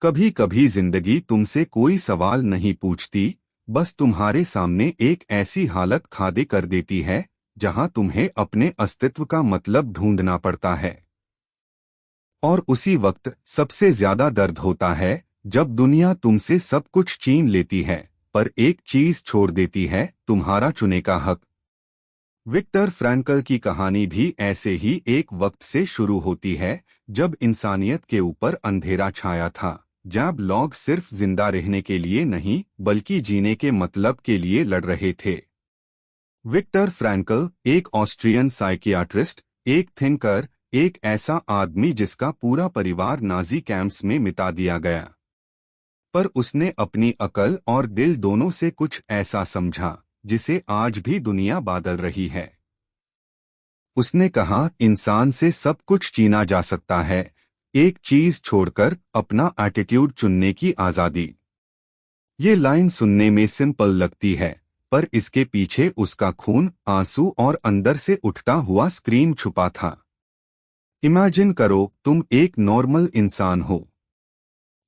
कभी कभी जिंदगी तुमसे कोई सवाल नहीं पूछती, बस तुम्हारे सामने एक ऐसी हालत खड़े कर देती है जहां तुम्हें अपने अस्तित्व का मतलब ढूंढना पड़ता है। और उसी वक्त सबसे ज्यादा दर्द होता है जब दुनिया तुमसे सब कुछ छीन लेती है पर एक चीज छोड़ देती है, तुम्हारा चुने का हक। विक्टर फ्रैंकल की कहानी भी ऐसे ही एक वक्त से शुरू होती है जब इंसानियत के ऊपर अंधेरा छाया था, जब लोग सिर्फ जिंदा रहने के लिए नहीं बल्कि जीने के मतलब के लिए लड़ रहे थे। विक्टर फ्रैंकल एक ऑस्ट्रियन साइकियाट्रिस्ट, एक थिंकर, एक ऐसा आदमी जिसका पूरा परिवार नाजी कैंप्स में मिटा दिया गया, पर उसने अपनी अकल और दिल दोनों से कुछ ऐसा समझा जिसे आज भी दुनिया बदल रही है। उसने कहा, इंसान से सब कुछ छीना जा सकता है, एक चीज छोड़कर अपना एटीट्यूड चुनने की आजादी। ये लाइन सुनने में सिंपल लगती है, पर इसके पीछे उसका खून, आंसू और अंदर से उठता हुआ स्क्रीम छुपा था। इमेजिन करो, तुम एक नॉर्मल इंसान हो।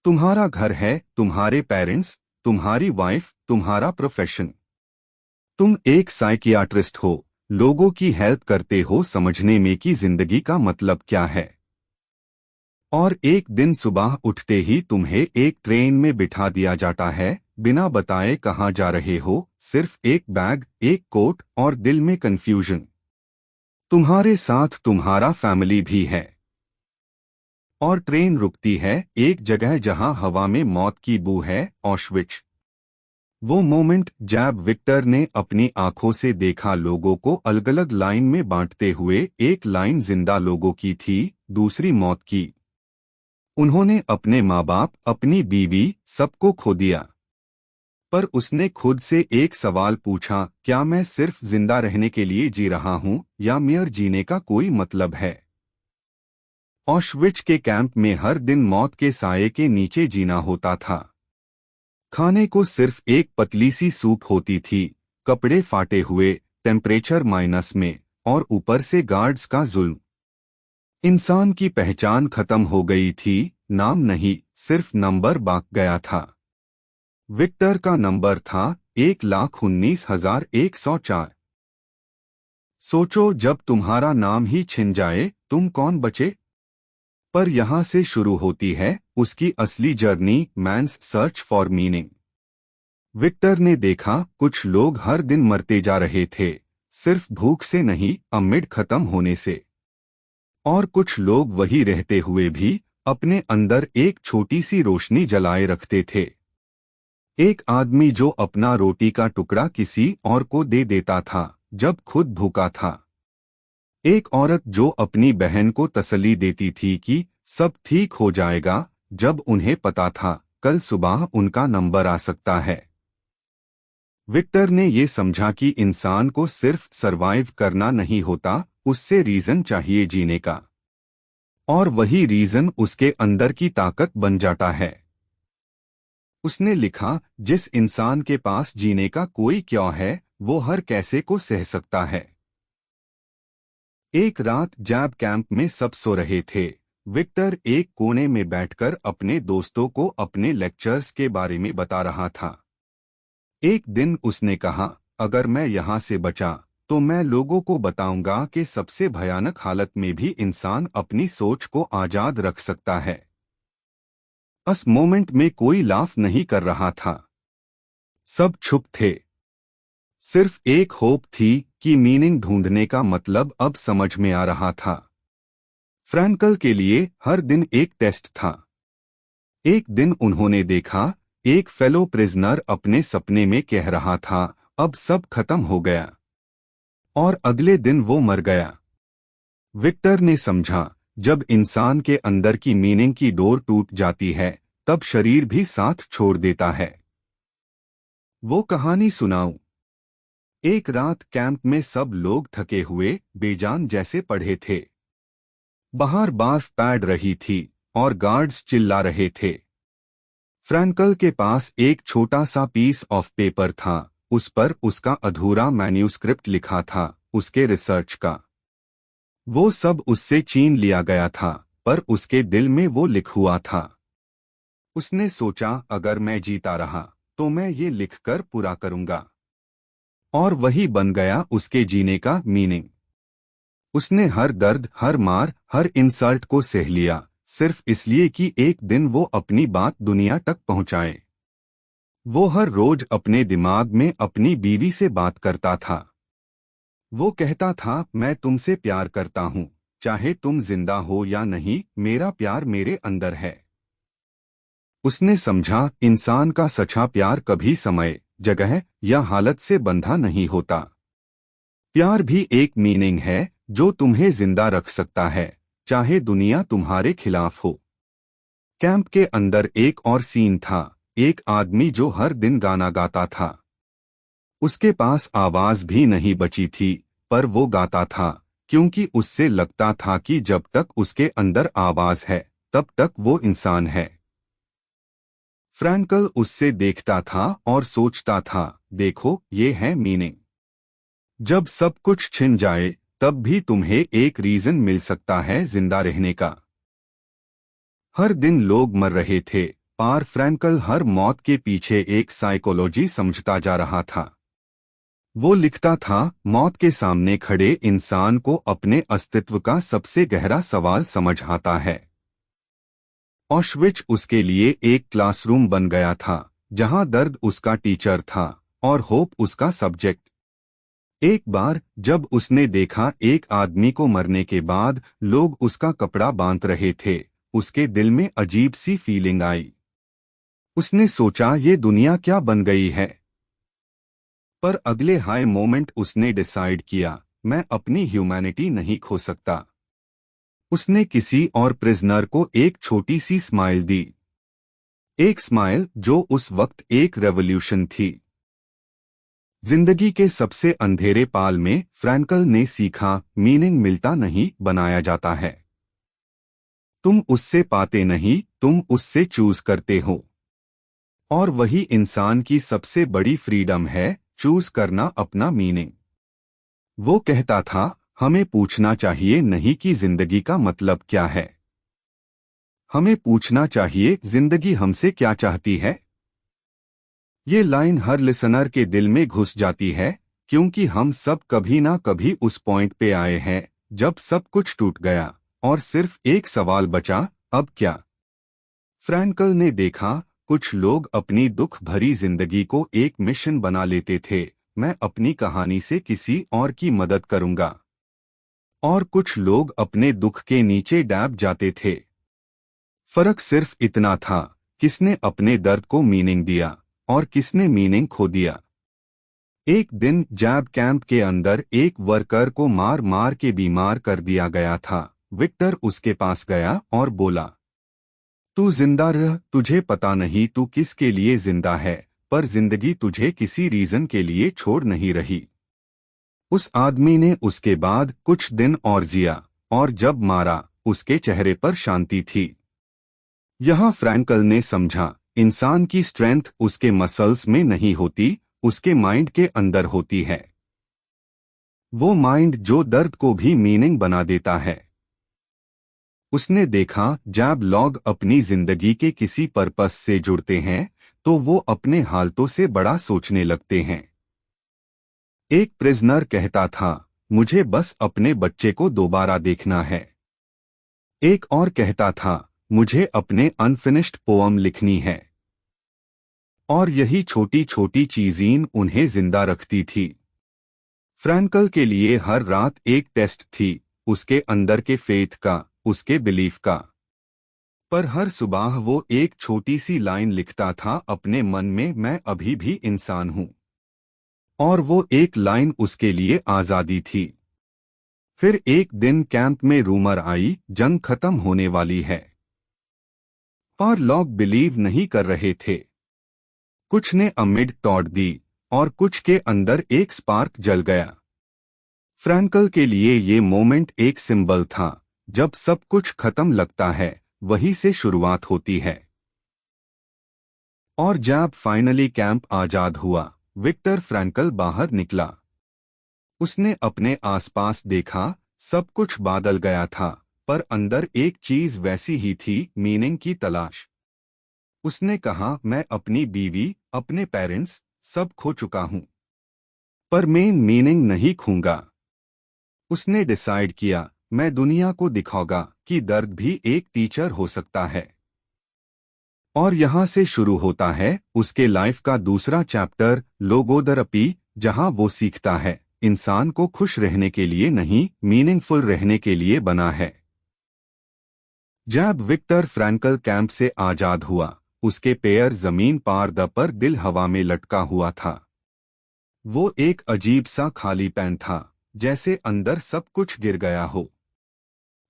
तुम्हारा घर है, तुम्हारे पेरेंट्स, तुम्हारी वाइफ, तुम्हारा प्रोफेशन। तुम एक साइकियाट्रिस्ट हो, लोगों की हेल्प करते हो समझने में कि जिंदगी का मतलब क्या है। और एक दिन सुबह उठते ही तुम्हें एक ट्रेन में बिठा दिया जाता है, बिना बताए कहाँ जा रहे हो, सिर्फ एक बैग, एक कोट और दिल में कंफ्यूजन। तुम्हारे साथ तुम्हारा फैमिली भी है। और ट्रेन रुकती है एक जगह जहां हवा में मौत की बू है, ऑश्विट्ज। वो मोमेंट जब विक्टर ने अपनी आंखों से देखा लोगों को अलग अलग लाइन में बांटते हुए, एक लाइन जिंदा लोगों की थी, दूसरी मौत की। उन्होंने अपने माँ बाप, अपनी बीवी, सबको खो दिया। पर उसने खुद से एक सवाल पूछा, क्या मैं सिर्फ जिंदा रहने के लिए जी रहा हूँ या मेरे जीने का कोई मतलब है। ऑश्विट्ज के कैंप में हर दिन मौत के साये के नीचे जीना होता था। खाने को सिर्फ एक पतली सी सूप होती थी, कपड़े फाटे हुए, टेम्परेचर माइनस में, और ऊपर से गार्ड्स का जुल्म। इंसान की पहचान खत्म हो गई थी, नाम नहीं, सिर्फ नंबर बाक गया था। विक्टर का नंबर था 1,19,104। सोचो, जब तुम्हारा नाम ही छिन जाए, तुम कौन बचे। पर यहां से शुरू होती है उसकी असली journey, man's search for meaning. Victor ने देखा कुछ लोग हर दिन मरते जा रहे थे, सिर्फ भूख से नहीं, अमिड खत्म होने से। और कुछ लोग वही रहते हुए भी अपने अंदर एक छोटी सी रोशनी जलाए रखते थे। एक आदमी जो अपना रोटी का टुकड़ा किसी और को दे देता था जब खुद भूखा था। एक औरत जो अपनी बहन को तसल्ली देती थी कि सब ठीक हो जाएगा, जब उन्हें पता था कल सुबह उनका नंबर आ सकता है। विक्टर ने ये समझा कि इंसान को सिर्फ सरवाइव करना नहीं होता, उससे रीजन चाहिए जीने का। और वही रीजन उसके अंदर की ताकत बन जाता है। उसने लिखा, जिस इंसान के पास जीने का कोई क्यों है, वो हर कैसे को सह सकता है। एक रात जब कैंप में सब सो रहे थे, विक्टर एक कोने में बैठकर अपने दोस्तों को अपने लेक्चर्स के बारे में बता रहा था। एक दिन उसने कहा, अगर मैं यहाँ से बचा तो मैं लोगों को बताऊंगा कि सबसे भयानक हालत में भी इंसान अपनी सोच को आजाद रख सकता है। उस मोमेंट में कोई लाफ नहीं कर रहा था, सब चुप थे। सिर्फ एक होप थी कि मीनिंग ढूंढने का मतलब अब समझ में आ रहा था। फ्रैंकल के लिए हर दिन एक टेस्ट था। एक दिन उन्होंने देखा एक फेलो प्रिजनर अपने सपने में कह रहा था, अब सब खत्म हो गया, और अगले दिन वो मर गया। विक्टर ने समझा, जब इंसान के अंदर की मीनिंग की डोर टूट जाती है तब शरीर भी साथ छोड़ देता है। वो कहानी सुनाऊं। एक रात कैंप में सब लोग थके हुए, बेजान जैसे पड़े थे। बाहर बर्फ पड़ रही थी और गार्ड्स चिल्ला रहे थे। फ्रैंकल के पास एक छोटा सा पीस ऑफ पेपर था, उस पर उसका अधूरा मैन्यूस्क्रिप्ट लिखा था, उसके रिसर्च का। वो सब उससे छीन लिया गया था, पर उसके दिल में वो लिखा हुआ था। उसने सोचा अगर मैं जीता रहा तो मैं ये लिखकर पूरा करूंगा। और वही बन गया उसके जीने का मीनिंग। उसने हर दर्द, हर मार, हर इंसल्ट को सह लिया, सिर्फ इसलिए कि एक दिन वो अपनी बात दुनिया तक पहुंचाए। वो हर रोज अपने दिमाग में अपनी बीवी से बात करता था। वो कहता था, मैं तुमसे प्यार करता हूँ, चाहे तुम जिंदा हो या नहीं, मेरा प्यार मेरे अंदर है। उसने समझा इंसान का सच्चा प्यार कभी समय, जगह या हालत से बंधा नहीं होता। प्यार भी एक मीनिंग है जो तुम्हें जिंदा रख सकता है, चाहे दुनिया तुम्हारे खिलाफ हो। कैंप के अंदर एक और सीन था, एक आदमी जो हर दिन गाना गाता था। उसके पास आवाज भी नहीं बची थी, पर वो गाता था क्योंकि उससे लगता था कि जब तक उसके अंदर आवाज है तब तक वो इंसान है। फ्रैंकल उससे देखता था और सोचता था, देखो ये है मीनिंग। जब सब कुछ छिन जाए तब भी तुम्हें एक रीजन मिल सकता है जिंदा रहने का। हर दिन लोग मर रहे थे, पर फ्रैंकल हर मौत के पीछे एक साइकोलॉजी समझता जा रहा था। वो लिखता था, मौत के सामने खड़े इंसान को अपने अस्तित्व का सबसे गहरा सवाल समझ आता है। ऑशविच उसके लिए एक क्लासरूम बन गया था, जहां दर्द उसका टीचर था और होप उसका सब्जेक्ट। एक बार जब उसने देखा एक आदमी को मरने के बाद लोग उसका कपड़ा बांध रहे थे, उसके दिल में अजीब सी फीलिंग आई। उसने सोचा ये दुनिया क्या बन गई है। पर अगले हाई मोमेंट उसने डिसाइड किया, मैं अपनी ह्यूमैनिटी नहीं खो सकता। उसने किसी और प्रिजनर को एक छोटी सी स्माइल दी, एक स्माइल जो उस वक्त एक रेवोल्यूशन थी। जिंदगी के सबसे अंधेरे पाल में फ्रैंकल ने सीखा, मीनिंग मिलता नहीं, बनाया जाता है। तुम उससे पाते नहीं, तुम उससे चूज करते हो। और वही इंसान की सबसे बड़ी फ्रीडम है, चूज करना अपना मीनिंग। वो कहता था, हमें पूछना चाहिए नहीं कि जिंदगी का मतलब क्या है, हमें पूछना चाहिए जिंदगी हमसे क्या चाहती है। ये लाइन हर लिसनर के दिल में घुस जाती है, क्योंकि हम सब कभी ना कभी उस पॉइंट पे आए हैं जब सब कुछ टूट गया और सिर्फ एक सवाल बचा, अब क्या। फ्रैंकल ने देखा, कुछ लोग अपनी दुख भरी जिंदगी को एक मिशन बना लेते थे, मैं अपनी कहानी से किसी और की मदद करूंगा। और कुछ लोग अपने दुख के नीचे डूब जाते थे। फर्क सिर्फ इतना था, किसने अपने दर्द को मीनिंग दिया और किसने मीनिंग खो दिया। एक दिन जैब कैंप के अंदर एक वर्कर को मार मार के बीमार कर दिया गया था। विक्टर उसके पास गया और बोला, तू जिंदा रह, तुझे पता नहीं तू किसके लिए जिंदा है, पर जिंदगी तुझे किसी रीजन के लिए छोड़ नहीं रही। उस आदमी ने उसके बाद कुछ दिन और जिया, और जब मारा उसके चेहरे पर शांति थी। यहाँ फ्रैंकल ने समझा, इंसान की स्ट्रेंथ उसके मसल्स में नहीं होती, उसके माइंड के अंदर होती है। वो माइंड जो दर्द को भी मीनिंग बना देता है। उसने देखा, जब लोग अपनी जिंदगी के किसी पर्पस से जुड़ते हैं तो वो अपने हालतों से बड़ा सोचने लगते हैं। एक प्रिजनर कहता था, मुझे बस अपने बच्चे को दोबारा देखना है। एक और कहता था, मुझे अपने अनफिनिश्ड पोअम लिखनी है। और यही छोटी छोटी चीजें उन्हें जिंदा रखती थी। फ्रैंकल के लिए हर रात एक टेस्ट थी, उसके अंदर के फेथ का, उसके बिलीफ का। पर हर सुबह वो एक छोटी सी लाइन लिखता था अपने मन में, मैं अभी भी इंसान हूँ। और वो एक लाइन उसके लिए आजादी थी। फिर एक दिन कैंप में रूमर आई, जंग खत्म होने वाली है। पर लोग बिलीव नहीं कर रहे थे। कुछ ने अमिड तोड़ दी और कुछ के अंदर एक स्पार्क जल गया। फ्रैंकल के लिए ये मोमेंट एक सिंबल था, जब सब कुछ खत्म लगता है वहीं से शुरुआत होती है। और जब फाइनली कैंप आजाद हुआ, विक्टर फ्रैंकल बाहर निकला। उसने अपने आसपास देखा, सब कुछ बदल गया था, पर अंदर एक चीज वैसी ही थी, मीनिंग की तलाश। उसने कहा, मैं अपनी बीवी, अपने पेरेंट्स, सब खो चुका हूं, पर मेन मीनिंग नहीं खूंगा। उसने डिसाइड किया, मैं दुनिया को दिखाऊंगा कि दर्द भी एक टीचर हो सकता है। और यहाँ से शुरू होता है उसके लाइफ का दूसरा चैप्टर, लोगोथेरेपी, जहाँ वो सीखता है इंसान को खुश रहने के लिए नहीं, मीनिंगफुल रहने के लिए बना है। जब विक्टर फ्रैंकल कैंप से आजाद हुआ, उसके पैर जमीन पर दिल हवा में लटका हुआ था। वो एक अजीब सा खालीपन था, जैसे अंदर सब कुछ गिर गया हो।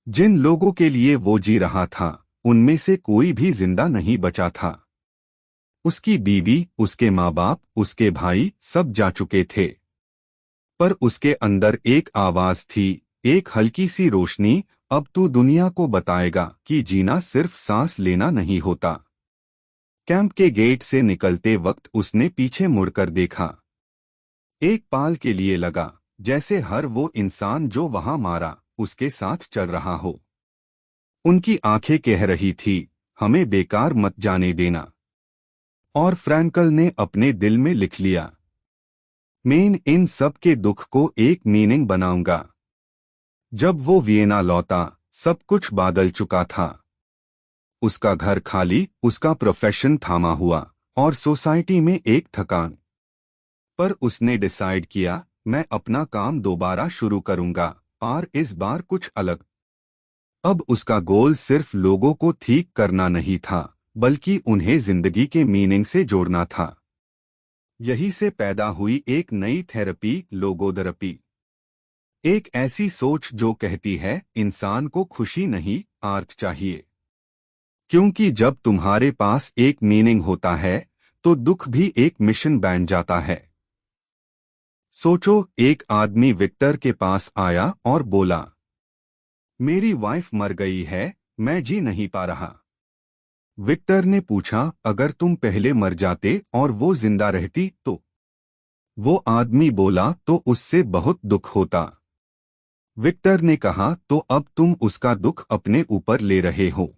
जिन लोगों के लिए वो जी रहा था, उनमें से कोई भी जिंदा नहीं बचा था। उसकी बीवी, उसके माँ बाप, उसके भाई सब जा चुके थे। पर उसके अंदर एक आवाज थी, एक हल्की सी रोशनी, अब तू दुनिया को बताएगा कि जीना सिर्फ सांस लेना नहीं होता। कैंप के गेट से निकलते वक्त उसने पीछे मुड़कर देखा। एक पाल के लिए लगा जैसे हर वो इंसान जो वहां मारा उसके साथ चल रहा हो। उनकी आंखें कह रही थी, हमें बेकार मत जाने देना। और फ्रैंकल ने अपने दिल में लिख लिया, मैं इन सब के दुख को एक मीनिंग बनाऊंगा। जब वो वियना लौटा, सब कुछ बदल चुका था। उसका घर खाली, उसका प्रोफेशन थामा हुआ, और सोसाइटी में एक थकान। पर उसने डिसाइड किया, मैं अपना काम दोबारा शुरू करूंगा, और इस बार कुछ अलग। अब उसका गोल सिर्फ लोगों को ठीक करना नहीं था, बल्कि उन्हें जिंदगी के मीनिंग से जोड़ना था। यही से पैदा हुई एक नई थेरेपी, लोगोथेरेपी। एक ऐसी सोच जो कहती है, इंसान को खुशी नहीं, अर्थ चाहिए। क्योंकि जब तुम्हारे पास एक मीनिंग होता है, तो दुख भी एक मिशन बन जाता है। सोचो, एक आदमी विक्टर के पास आया और बोला, मेरी वाइफ मर गई है, मैं जी नहीं पा रहा। विक्टर ने पूछा, अगर तुम पहले मर जाते और वो जिंदा रहती तो? वो आदमी बोला, तो उससे बहुत दुख होता। विक्टर ने कहा, तो अब तुम उसका दुख अपने ऊपर ले रहे हो।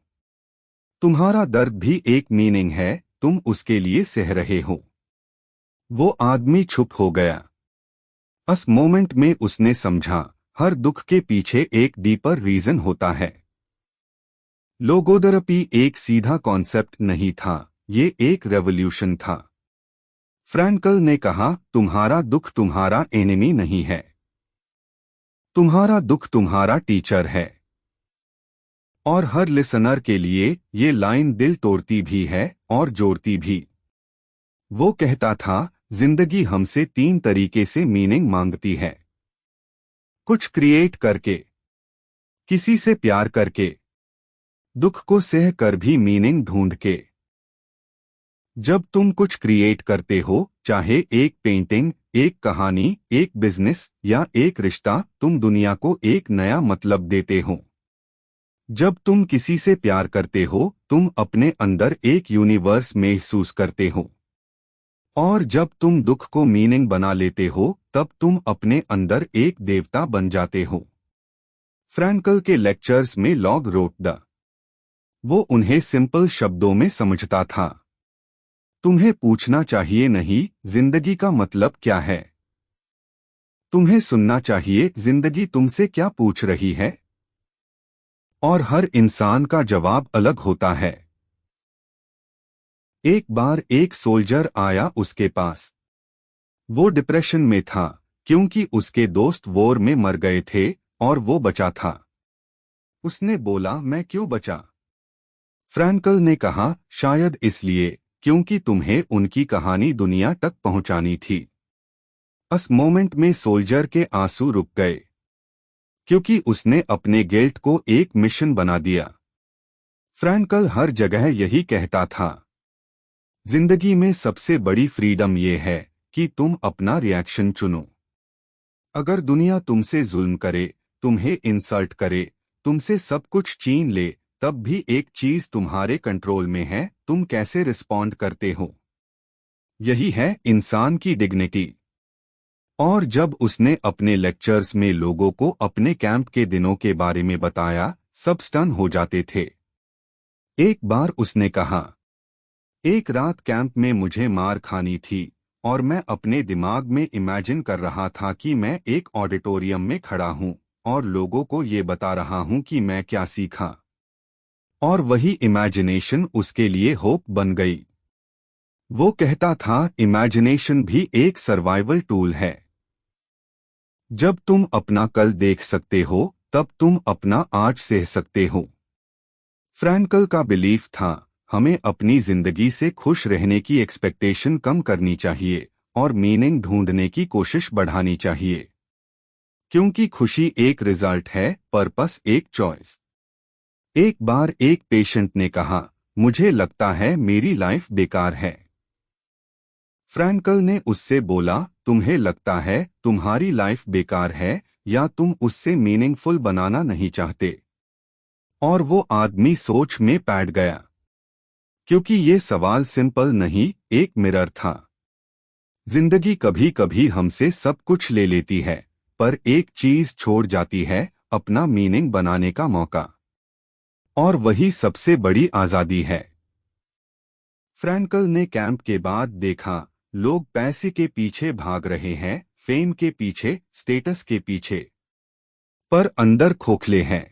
तुम्हारा दर्द भी एक मीनिंग है, तुम उसके लिए सह रहे हो। वो आदमी चुप हो गया। उस मोमेंट में उसने समझा, हर दुख के पीछे एक डीपर रीजन होता है। लोगोथेरेपी एक सीधा कॉन्सेप्ट नहीं था, ये एक रेवोल्यूशन था। फ्रैंकल ने कहा, तुम्हारा दुख तुम्हारा एनिमी नहीं है, तुम्हारा दुख तुम्हारा टीचर है। और हर लिसनर के लिए ये लाइन दिल तोड़ती भी है और जोड़ती भी। वो कहता था, जिंदगी हमसे 3 तरीके से मीनिंग मांगती है। कुछ क्रिएट करके, किसी से प्यार करके, दुख को सह कर भी मीनिंग ढूंढ के। जब तुम कुछ क्रिएट करते हो, चाहे एक पेंटिंग, एक कहानी, एक बिजनेस या एक रिश्ता, तुम दुनिया को एक नया मतलब देते हो। जब तुम किसी से प्यार करते हो, तुम अपने अंदर एक यूनिवर्स महसूस करते हो। और जब तुम दुख को मीनिंग बना लेते हो, तब तुम अपने अंदर एक देवता बन जाते हो। फ्रैंकल के लेक्चर्स में लॉग रोट द। वो उन्हें सिंपल शब्दों में समझता था। तुम्हें पूछना चाहिए नहीं, जिंदगी का मतलब क्या है। तुम्हें सुनना चाहिए, जिंदगी तुमसे क्या पूछ रही है। और हर इंसान का जवाब अलग होता है। एक बार एक सोल्जर आया उसके पास। वो डिप्रेशन में था, क्योंकि उसके दोस्त वॉर में मर गए थे और वो बचा था। उसने बोला, मैं क्यों बचा? फ्रैंकल ने कहा, शायद इसलिए क्योंकि तुम्हें उनकी कहानी दुनिया तक पहुंचानी थी। उस मोमेंट में सोल्जर के आंसू रुक गए, क्योंकि उसने अपने गिल्ट को एक मिशन बना दिया। फ्रैंकल हर जगह यही कहता था, जिंदगी में सबसे बड़ी फ्रीडम ये है कि तुम अपना रिएक्शन चुनो। अगर दुनिया तुमसे जुल्म करे, तुम्हें इंसल्ट करे, तुमसे सब कुछ छीन ले, तब भी एक चीज तुम्हारे कंट्रोल में है, तुम कैसे रिस्पॉन्ड करते हो। यही है इंसान की डिग्निटी। और जब उसने अपने लेक्चर्स में लोगों को अपने कैंप के दिनों के बारे में बताया, सब स्टन हो जाते थे। एक बार उसने कहा, एक रात कैंप में मुझे मार खानी थी और मैं अपने दिमाग में इमेजिन कर रहा था कि मैं एक ऑडिटोरियम में खड़ा हूं और लोगों को ये बता रहा हूं कि मैं क्या सीखा। और वही इमेजिनेशन उसके लिए होप बन गई। वो कहता था इमेजिनेशन भी एक सर्वाइवल टूल है। जब तुम अपना कल देख सकते हो तब तुम अपना आज सह सकते हो। फ्रैंकल का बिलीफ था हमें अपनी जिंदगी से खुश रहने की एक्सपेक्टेशन कम करनी चाहिए और मीनिंग ढूंढने की कोशिश बढ़ानी चाहिए, क्योंकि खुशी एक रिजल्ट है, पर्पस एक चॉइस। एक बार एक पेशेंट ने कहा, मुझे लगता है मेरी लाइफ बेकार है। फ्रैंकल ने उससे बोला, तुम्हें लगता है तुम्हारी लाइफ बेकार है या तुम उससे मीनिंगफुल बनाना नहीं चाहते? और वो आदमी सोच में बैठ गया, क्योंकि ये सवाल सिंपल नहीं, एक मिरर था। जिंदगी कभी कभी हमसे सब कुछ ले लेती है, पर एक चीज छोड़ जाती है, अपना मीनिंग बनाने का मौका। और वही सबसे बड़ी आजादी है। फ्रैंकल ने कैंप के बाद देखा, लोग पैसे के पीछे भाग रहे हैं, फेम के पीछे, स्टेटस के पीछे, पर अंदर खोखले हैं।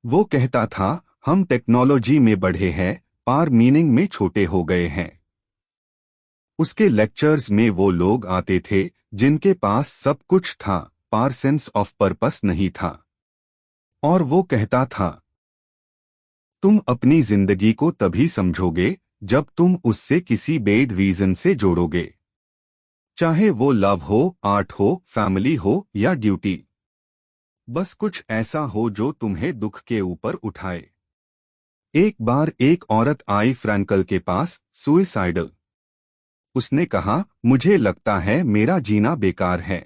वो कहता था, हम टेक्नोलॉजी में बढ़े हैं, पर मीनिंग में छोटे हो गए हैं। उसके लेक्चर्स में वो लोग आते थे जिनके पास सब कुछ था, पर सेंस ऑफ पर्पस नहीं था। और वो कहता था, तुम अपनी जिंदगी को तभी समझोगे जब तुम उससे किसी बेड रीजन से जोड़ोगे, चाहे वो लव हो, आर्ट हो, फैमिली हो या ड्यूटी। बस कुछ ऐसा हो जो तुम्हें दुख के ऊपर उठाए। एक बार एक औरत आई फ्रैंकल के पास, सुइसाइडल। उसने कहा, मुझे लगता है मेरा जीना बेकार है।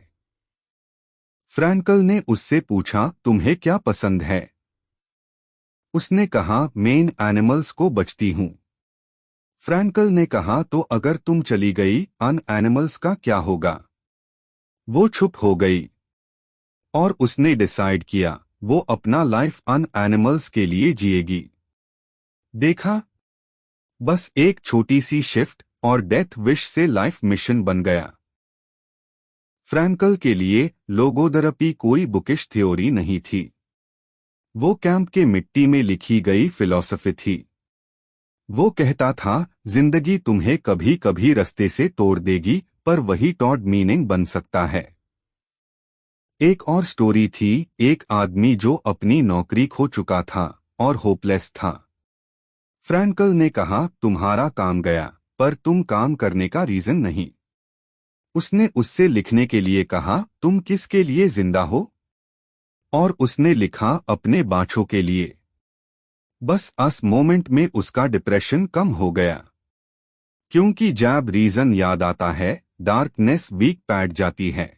फ्रैंकल ने उससे पूछा, तुम्हें क्या पसंद है? उसने कहा, मेन एनिमल्स को बचती हूं। फ्रैंकल ने कहा, तो अगर तुम चली गई, अन एनिमल्स का क्या होगा? वो चुप हो गई और उसने डिसाइड किया वो अपना लाइफ अन एनिमल्स के लिए जिएगी। देखा, बस एक छोटी सी शिफ्ट और डेथ विश से लाइफ मिशन बन गया। फ्रैंकल के लिए लोगोथेरेपी कोई बुकिश थ्योरी नहीं थी, वो कैंप के मिट्टी में लिखी गई फिलॉसफी थी। वो कहता था, जिंदगी तुम्हें कभी कभी रास्ते से तोड़ देगी, पर वही टॉड मीनिंग बन सकता है। एक और स्टोरी थी, एक आदमी जो अपनी नौकरी खो चुका था और होपलेस था। फ्रैंकल ने कहा, तुम्हारा काम गया, पर तुम काम करने का रीजन नहीं। उसने उससे लिखने के लिए कहा, तुम किसके लिए जिंदा हो? और उसने लिखा, अपने बाछों के लिए। बस उस मोमेंट में उसका डिप्रेशन कम हो गया, क्योंकि जब रीजन याद आता है, डार्कनेस वीक बैठ जाती है।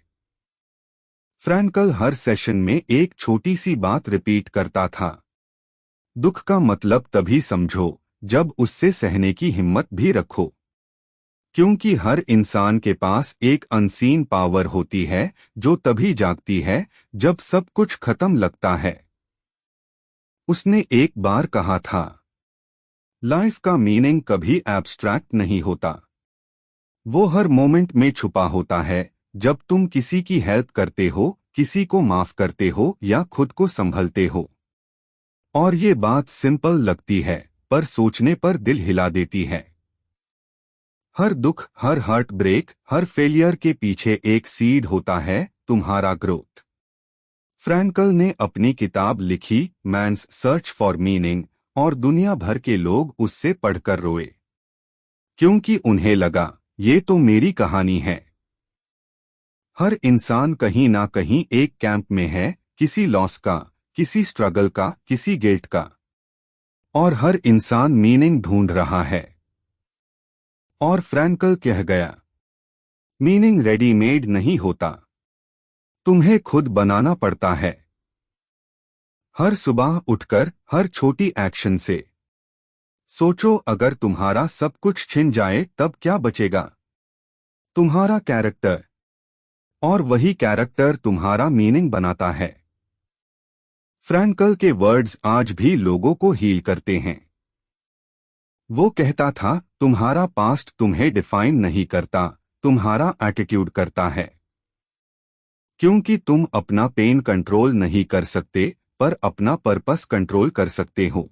फ्रैंकल हर सेशन में एक छोटी सी बात रिपीट करता था, दुख का मतलब तभी समझो जब उससे सहने की हिम्मत भी रखो, क्योंकि हर इंसान के पास एक अनसीन पावर होती है जो तभी जागती है जब सब कुछ खत्म लगता है। उसने एक बार कहा था, लाइफ का मीनिंग कभी एब्स्ट्रैक्ट नहीं होता, वो हर मोमेंट में छुपा होता है, जब तुम किसी की हेल्प करते हो, किसी को माफ करते हो या खुद को संभलते हो। और ये बात सिंपल लगती है, पर सोचने पर दिल हिला देती है। हर दुख, हर हार्ट ब्रेक, हर फेलियर के पीछे एक सीड होता है, तुम्हारा ग्रोथ। फ्रैंकल ने अपनी किताब लिखी, मैन्स सर्च फॉर मीनिंग, और दुनिया भर के लोग उससे पढ़कर रोए, क्योंकि उन्हें लगा, ये तो मेरी कहानी है। हर इंसान कहीं ना कहीं एक कैंप में है, किसी लॉस का, किसी स्ट्रगल का, किसी गिल्ट का। और हर इंसान मीनिंग ढूंढ रहा है। और फ्रैंकल कह गया, मीनिंग रेडीमेड नहीं होता, तुम्हें खुद बनाना पड़ता है। हर सुबह उठकर, हर छोटी एक्शन से सोचो, अगर तुम्हारा सब कुछ छिन जाए तब क्या बचेगा? तुम्हारा कैरेक्टर। और वही कैरेक्टर तुम्हारा मीनिंग बनाता है। फ्रैंकल के वर्ड्स आज भी लोगों को हील करते हैं। वो कहता था, तुम्हारा पास्ट तुम्हें डिफाइन नहीं करता, तुम्हारा एटीट्यूड करता है। क्योंकि तुम अपना पेन कंट्रोल नहीं कर सकते, पर अपना पर्पस कंट्रोल कर सकते हो।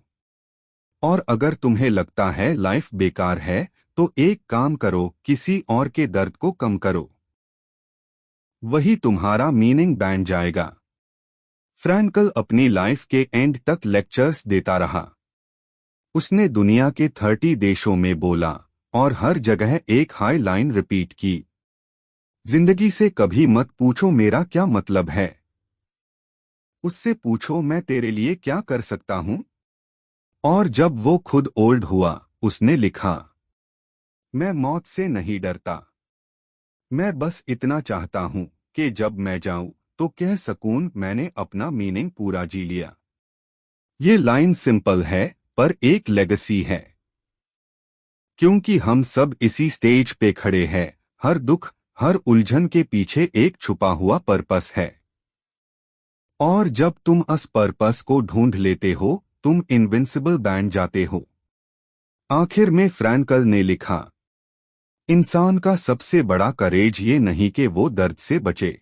और अगर तुम्हें लगता है लाइफ बेकार है, तो एक काम करो, किसी और के दर्द को कम करो। वही तुम्हारा मीनिंग बन जाएगा। फ्रैंकल अपनी लाइफ के एंड तक लेक्चर्स देता रहा। उसने दुनिया के 30 देशों में बोला और हर जगह एक हाई लाइन रिपीट की, जिंदगी से कभी मत पूछो मेरा क्या मतलब है, उससे पूछो मैं तेरे लिए क्या कर सकता हूं। और जब वो खुद ओल्ड हुआ, उसने लिखा, मैं मौत से नहीं डरता, मैं बस इतना चाहता हूं कि जब मैं जाऊं तो कह सकूं मैंने अपना मीनिंग पूरा जी लिया। ये लाइन सिंपल है, पर एक लेगेसी है। क्योंकि हम सब इसी स्टेज पे खड़े हैं, हर दुख, हर उलझन के पीछे एक छुपा हुआ पर्पस है। और जब तुम उस पर्पस को ढूंढ लेते हो, तुम इनविंसिबल बन जाते हो। आखिर में फ्रैंकल ने लिखा, इंसान का सबसे बड़ा करेज ये नहीं कि वो दर्द से बचे,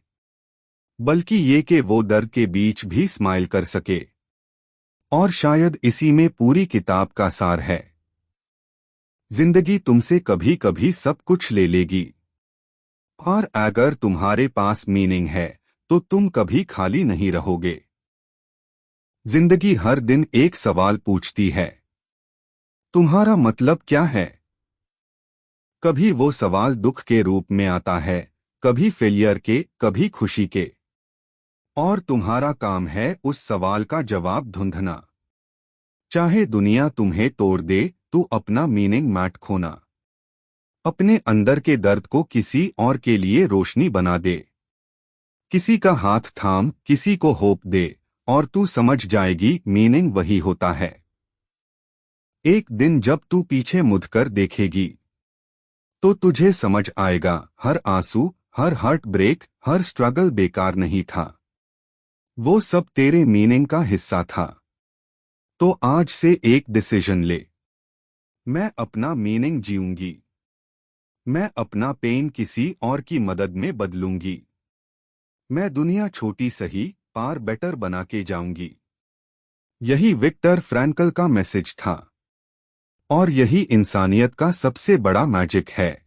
बल्कि ये कि वो दर्द के बीच भी स्माइल कर सके। और शायद इसी में पूरी किताब का सार है। जिंदगी तुमसे कभी कभी सब कुछ ले लेगी, और अगर तुम्हारे पास मीनिंग है तो तुम कभी खाली नहीं रहोगे। जिंदगी हर दिन एक सवाल पूछती है, तुम्हारा मतलब क्या है। कभी वो सवाल दुख के रूप में आता है, कभी फेलियर के, कभी खुशी के। और तुम्हारा काम है उस सवाल का जवाब ढूंढना। चाहे दुनिया तुम्हें तोड़ दे, तू अपना मीनिंग मत खोना। अपने अंदर के दर्द को किसी और के लिए रोशनी बना दे। किसी का हाथ थाम, किसी को होप दे, और तू समझ जाएगी मीनिंग वही होता है। एक दिन जब तू पीछे मुड़कर देखेगी, तो तुझे समझ आएगा, हर आंसू, हर हार्ट ब्रेक, हर स्ट्रगल बेकार नहीं था। वो सब तेरे मीनिंग का हिस्सा था। तो आज से एक डिसीजन ले, मैं अपना मीनिंग जीऊंगी। मैं अपना पेन किसी और की मदद में बदलूंगी। मैं दुनिया छोटी सही, पार बेटर बना के जाऊंगी। यही विक्टर फ्रैंकल का मैसेज था। और यही इंसानियत का सबसे बड़ा मैजिक है।